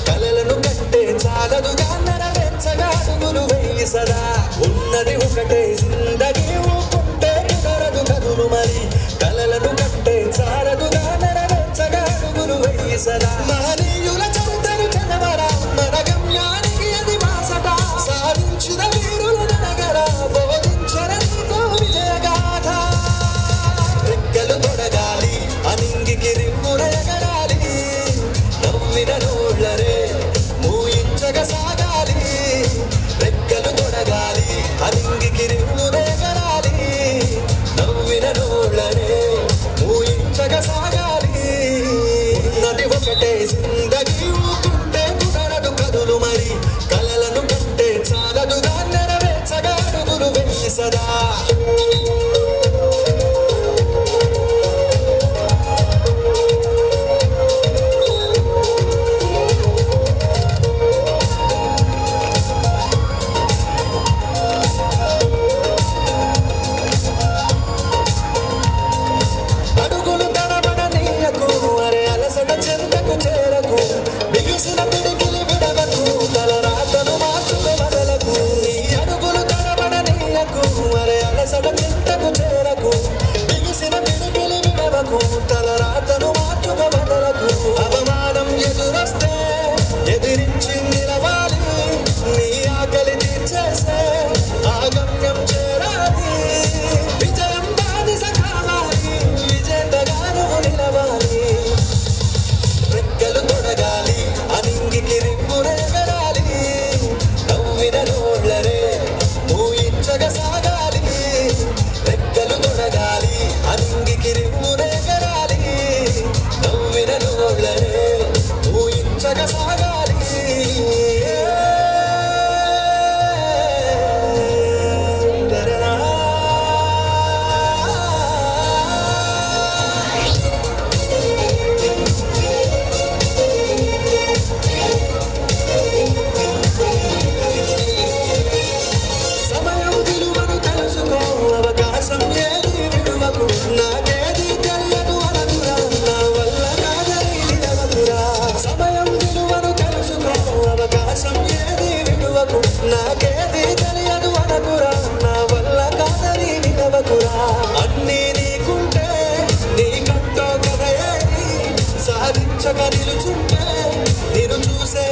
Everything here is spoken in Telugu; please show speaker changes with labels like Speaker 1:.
Speaker 1: కలలను కట్టే చాలదుగా నెరవేర్చగా అడుగులు వేయి సదా ఉన్నది ఒకటే జిందగీ ఊపుంటే కుదరదు కదులు మరి కలలను కట్టే చాలదుగా నెరవేర్చగా అడుగులు వేయి సదా మహనీయుల చరిత్రను చదవరా మన గమ్యానికి అది బాసట సాధించిన వీరుల నగరా బోధించరనితో విజయగాథ రెక్కలు తొడగాలి అనింగికి రిమ్మునయగడాలి నవ్విన నోళ్ళరే మూయించగా సాగాలి రెక్కలు తొడగాలి అనింగికి రిమ్మునయగడాలి నవ్విన నోళ్ళరే మూయించగా సాగాలి ఉన్నది ఒకటే జిందగీ ఊపుంటే కుదరదు కదులు మరి కలలను కంటే చాలదుగా నెరవేర్చగా అడుగులు వెయ్యి సదా తలరాతను మార్చుక వదలకు అవమానం ఎదురొస్తే ఎదిరించి నిలవాలి నీ ఆకలి తీర్చేసే ఆగమ్యం చేరాలి విజయం బానిస కావాలి విజేతగాను నిలవాలి రెక్కలు తొడగాలి అనింగికి రిమ్మునెగరాలి నవ్విన నోళ్ళరే మూయించగా సాగాలి రెక్కలు తొడగాలి అనింగికి రిమ్మునెగరాలి నవ్విన నోళ్ళరే మూయించగా సాగాలి సమయం విలువను తెలుసుకో అవకాశం ఏది విడువకు నాకేది తెలియదు అనకురా నా వల్ల కాదని నిలవకురా సమయం విలువను తెలుసుకో అవకాశం ఏది విడువకు నాకేది తెలియదు అనకురా నా వల్ల కాదని నిలవకురా అన్నీ నీకుంటే నీకంటో కథ ఏది సాధించక నిలుచుంటే నిన్ను చూసే